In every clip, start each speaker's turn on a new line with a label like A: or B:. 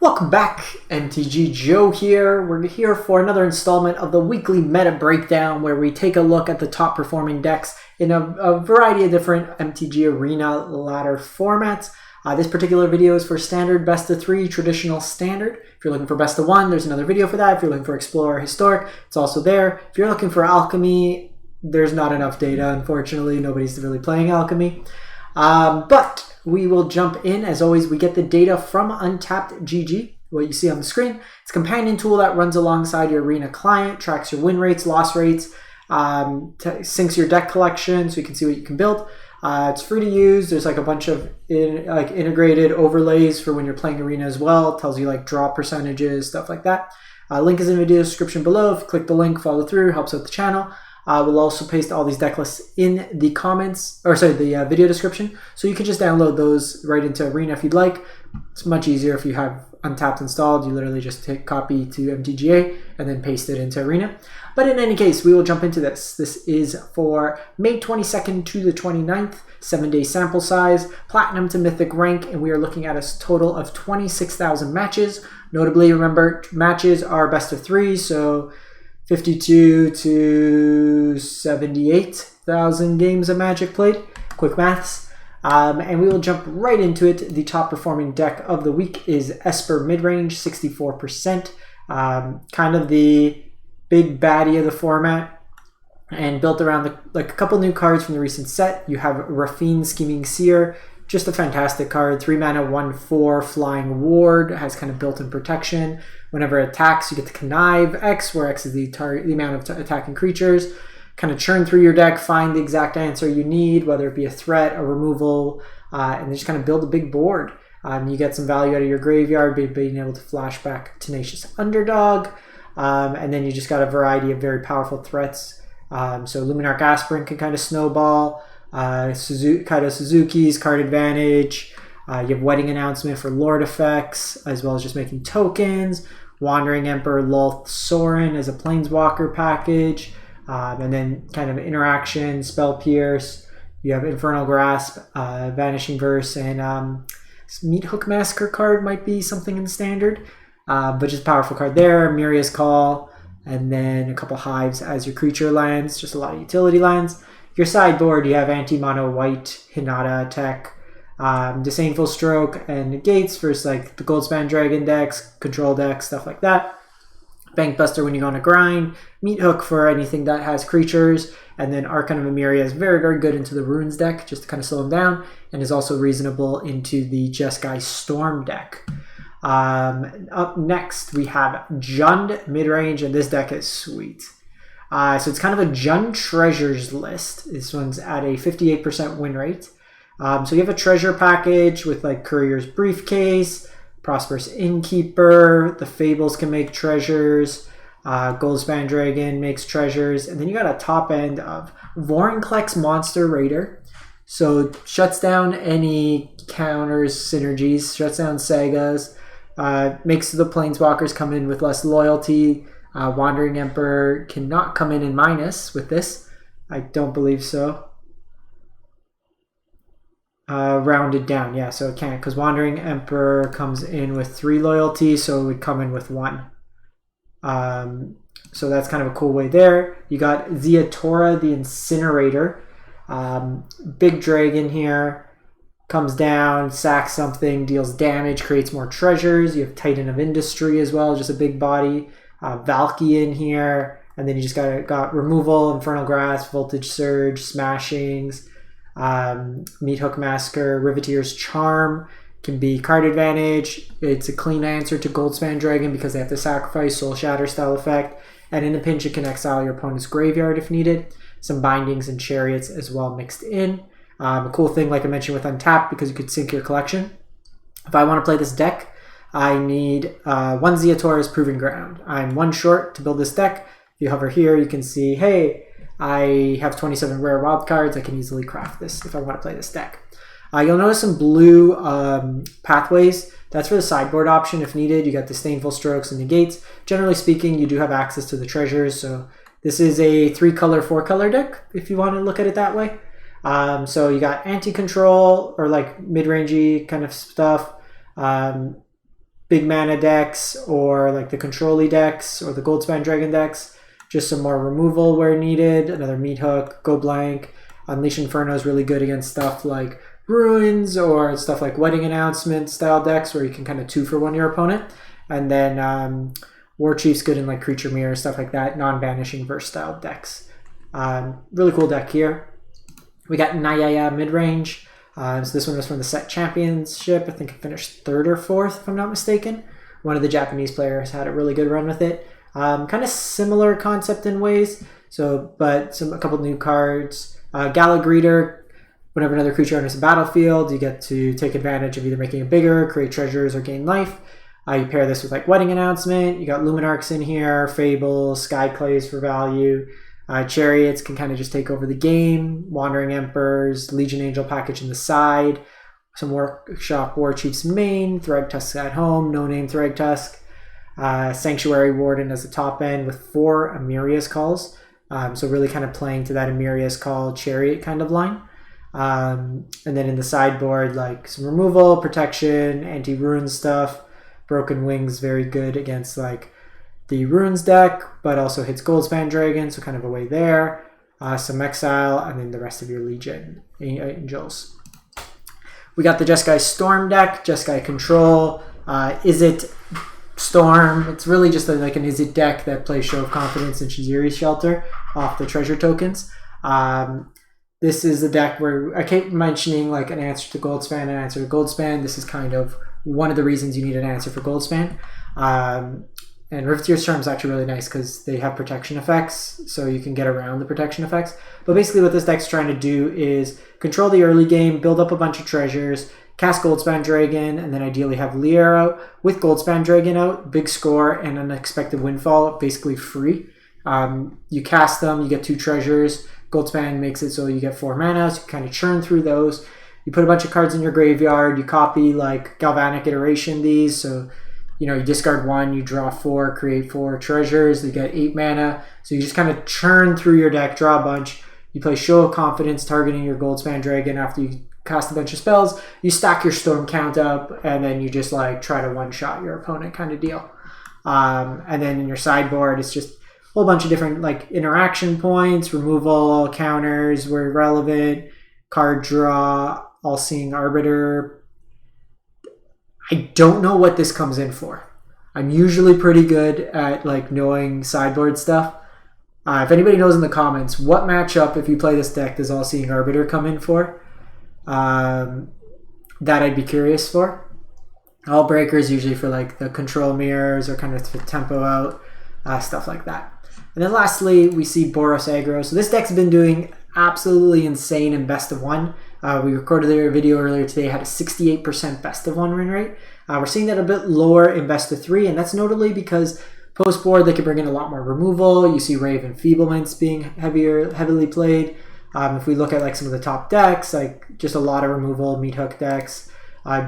A: Welcome back, MTG Joe here. We're here for another installment of the weekly meta breakdown where we take a look at the top performing decks in a variety of different MTG Arena ladder formats. This particular video is for standard, best of 3, traditional standard. If you're looking for best of 1, there's another video for that. If you're looking for Explorer Historic, it's also there. If you're looking for Alchemy, there's not enough data, unfortunately. Nobody's really playing Alchemy. But we will jump in. As always, we get the data from Untapped GG, what you see on the screen. It's a companion tool that runs alongside your Arena client, tracks your win rates, loss rates, syncs your deck collection so you can see what you can build. It's free to use. There's like a bunch of integrated overlays for when you're playing Arena as well. It tells you like draw percentages, stuff like that. Link is in the video description below. If you click the link, follow through, helps out the channel. We'll also paste all these deck lists in the comments, or sorry, the video description. So you can just download those right into Arena if you'd like. It's much easier if you have Untapped installed. You literally just hit copy to MTGA and then paste it into Arena. But in any case, we will jump into this. This is for May 22nd to the 29th, 7-day sample size, Platinum to Mythic rank, and we are looking at a total of 26,000 matches. Notably, remember, matches are best of 3, so 52 to 78,000 games of Magic played. Quick maths. And we will jump right into it. The top performing deck of the week is Esper Midrange, 64%. Kind of the big baddie of the format. And built around a couple new cards from the recent set. You have Raffine, Scheming Seer. Just a fantastic card. 3 mana, 1/4 flying ward. Has kind of built-in protection. Whenever it attacks, you get to connive X, where X is the amount of attacking creatures. Kind of churn through your deck, find the exact answer you need, whether it be a threat, a removal, and then just kind of build a big board. You get some value out of your graveyard, being able to flash back Tenacious Underdog, and then you just got a variety of very powerful threats. So Luminarch Aspirant can kind of snowball. Kaito Shizuki's card advantage. You have Wedding Announcement for Lord effects, as well as just making tokens. Wandering Emperor, Lolth, Sorin as a Planeswalker package. And then kind of interaction, Spell Pierce. You have Infernal Grasp, Vanishing Verse, and Meathook Massacre card might be something in the standard. But just powerful card there. Emeria's Call, and then a couple Hives as your creature lands. Just a lot of utility lands. Your sideboard, you have anti-mono white, Hinata tech, Disdainful Stroke, and Negates versus like the Goldspan Dragon decks, control decks, stuff like that. Bankbuster when you go on a grind. Meathook for anything that has creatures. And then Archon of Emeria is very, very good into the Runes deck, just to kind of slow them down, and is also reasonable into the Jeskai Storm deck. Up next, we have Jund Midrange, and this deck is sweet. So it's kind of a Jund Treasures list. This one's at a 58% win rate. So you have a treasure package with like Courier's Briefcase, Prosperous Innkeeper, the Fables can make treasures, Goldspan Dragon makes treasures, and then you got a top end of Vorinclex Monster Raider. So shuts down any counters, synergies, shuts down sagas, makes the Planeswalkers come in with less loyalty. Wandering Emperor cannot come in minus with this. I don't believe so. Rounded down, yeah, so it can't, because Wandering Emperor comes in with 3 loyalty, so it would come in with 1. So that's kind of a cool way there. You got Ziatora the Incinerator. Big dragon here. Comes down, sacks something, deals damage, creates more treasures. You have Titan of Industry as well, just a big body. Valky in here, and then you just got removal, Infernal Grasp, Voltage Surge, Smashings, Meathook Massacre, Riveteer's Charm can be card advantage. It's a clean answer to Goldspan Dragon because they have to sacrifice Soul Shatter style effect, and in a pinch it can exile your opponent's graveyard if needed. Some Bindings and Chariots as well mixed in. A cool thing, like I mentioned, with Untapped, because you could sync your collection. If I want to play this deck, I need 1 Ziatora's Proving Ground. I'm 1 short to build this deck. If you hover here, you can see, hey, I have 27 rare wild cards. I can easily craft this if I want to play this deck. You'll notice some blue pathways. That's for the sideboard option if needed. You got Disdainful Strokes and Negates. Generally speaking, you do have access to the treasures. So this is a 3-color, 4-color deck, if you want to look at it that way. So you got anti-control, or like mid-rangey kind of stuff. big mana decks or like the control-y decks or the Goldspan Dragon decks. Just some more removal where needed. Another Meathook, go blank. Unleash Inferno is really good against stuff like Ruins or stuff like Wedding Announcement style decks where you can kind of 2-for-1 your opponent. And then War Chief's good in like Creature Mirror, stuff like that, non-Vanishing Verse style decks. Really cool deck here. We got Nayaya Midrange. So this one was from the set championship. I think it finished 3rd or 4th, if I'm not mistaken. One of the Japanese players had a really good run with it. Kind of similar concept in ways. But a couple new cards. Gala Greeter. Whenever another creature enters the battlefield, you get to take advantage of either making it bigger, create treasures, or gain life. You pair this with like Wedding Announcement. You got Luminarchs in here, Fables, Skyclays for value. Chariots can kind of just take over the game. Wandering Emperors, Legion Angel package in the side. Some Workshop War Chiefs main, Thragtusk at home, no-name Thragtusk. Sanctuary Warden as the top end with 4 Emeria's Calls. So really kind of playing to that Emeria's Call Chariot kind of line. And then in the sideboard, like some removal, protection, anti-ruin stuff. Broken Wings, very good against like the Ruins deck, but also hits Goldspan Dragon, so kind of a way there. Some Exile, and then the rest of your Legion Angels. We got the Jeskai Storm deck, Jeskai Control. Is it Storm? It's really just like an Is It deck that plays Show of Confidence and Shiziri's Shelter off the treasure tokens. This is a deck where I keep mentioning like an answer to Goldspan, an answer to Goldspan. This is kind of one of the reasons you need an answer for Goldspan. And Riveteer's Charm is actually really nice because they have protection effects, so you can get around the protection effects. But basically what this deck's trying to do is control the early game, build up a bunch of treasures, cast Goldspan Dragon, and then ideally have Leer out. With Goldspan Dragon out, big score and Unexpected Windfall, basically free. You cast them, you get 2 treasures. Goldspan makes it so you get 4 mana, so you kind of churn through those. You put a bunch of cards in your graveyard, you copy like Galvanic Iteration these, so you discard 1, you draw 4, create 4 treasures, you get 8 mana, so you just kind of churn through your deck, draw a bunch, you play Show of Confidence targeting your Goldspan Dragon after you cast a bunch of spells, you stack your Storm count up, and then you just like try to one-shot your opponent kind of deal. And then in your sideboard, it's just a whole bunch of different like interaction points, removal, counters where relevant, card draw, All-Seeing Arbiter. I don't know what this comes in for. I'm usually pretty good at like knowing sideboard stuff. If anybody knows in the comments, what matchup, if you play this deck, does All-Seeing Arbiter come in for? That I'd be curious for. All breakers usually for like the control mirrors or kind of tempo out, stuff like that. And then lastly, we see Boros aggro. So this deck's been doing absolutely insane in best of 1. We recorded a video earlier today, had a 68% best of 1 win rate. We're seeing that a bit lower in best of 3, and that's notably because post board they can bring in a lot more removal. You see Ray of Enfeeblements being heavily played. If we look at like some of the top decks, like just a lot of removal, Meathook decks.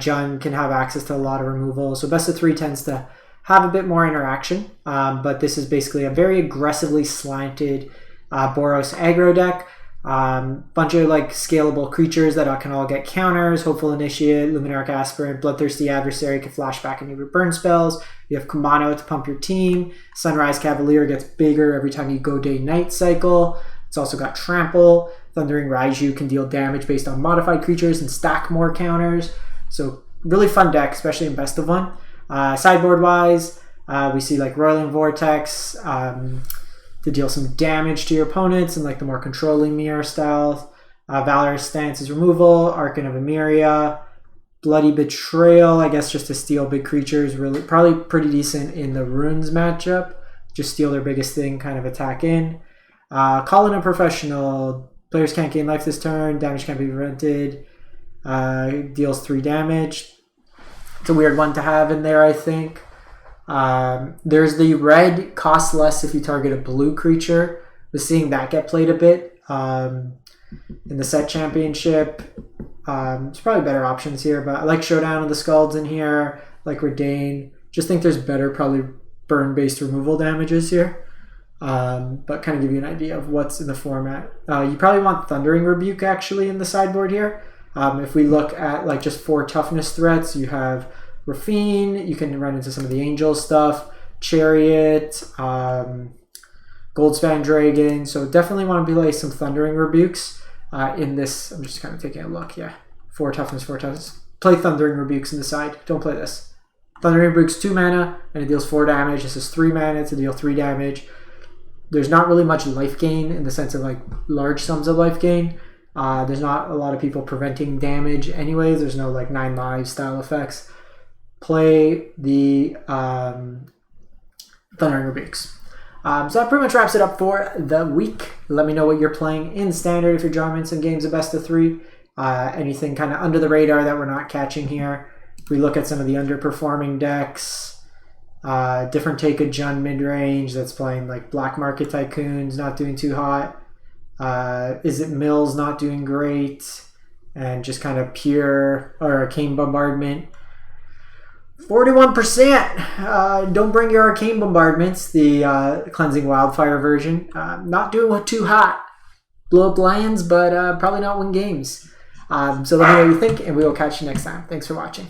A: Jun can have access to a lot of removal. So best of 3 tends to have a bit more interaction, but this is basically a very aggressively slanted Boros aggro deck. Bunch of like scalable creatures that can all get counters. Hopeful Initiate, Luminarch Aspirant, Bloodthirsty Adversary can flash back into your burn spells. You have Kumano to pump your team. Sunrise Cavalier gets bigger every time you go day-night cycle. It's also got Trample. Thundering Raiju can deal damage based on modified creatures and stack more counters. So really fun deck, especially in best of 1. Sideboard wise, we see like Roiling Vortex to deal some damage to your opponents and like the more controlling mirror styles. Valorous Stance is removal. Archon of Emeria. Bloody Betrayal, I guess just to steal big creatures. Really, probably pretty decent in the Runes matchup. Just steal their biggest thing, kind of attack in. Call in a Professional. Players can't gain life this turn. Damage can't be prevented. Deals 3 damage. It's a weird one to have in there, I think. There's the red, costs less if you target a blue creature. We're seeing that get played a bit in the set championship. There's probably better options here, but I like Showdown of the Skalds in here, like Redain. Just think there's better probably burn-based removal damages here. But kind of give you an idea of what's in the format. You probably want Thundering Rebuke actually in the sideboard here. If we look at like just 4 toughness threats, you have Raffine, you can run into some of the Angel stuff, Chariot, Goldspan Dragon. So definitely want to play some Thundering Rebukes in this. I'm just kind of taking a look. Yeah, 4 toughness, 4 toughness. Play Thundering Rebukes in the side. Don't play this. Thundering Rebukes 2 mana and it deals 4 damage. This is 3 mana to deal 3 damage. There's not really much life gain in the sense of like large sums of life gain. There's not a lot of people preventing damage anyways. There's no like 9 lives style effects. Play the Thundering Rebukes. So that pretty much wraps it up for the week. Let me know what you're playing in Standard if you're drawing some games of best of 3. Anything kind of under the radar that we're not catching here. If we look at some of the underperforming decks, different take of Jund Midrange that's playing like Black Market Tycoons, not doing too hot. Is it Mills not doing great? And just kind of pure or Arcane Bombardment. 41%. Don't bring your Arcane Bombardments, the Cleansing Wildfire version. Not doing too hot. Blow up lands, but probably not win games. So let me know what you think, and we will catch you next time. Thanks for watching.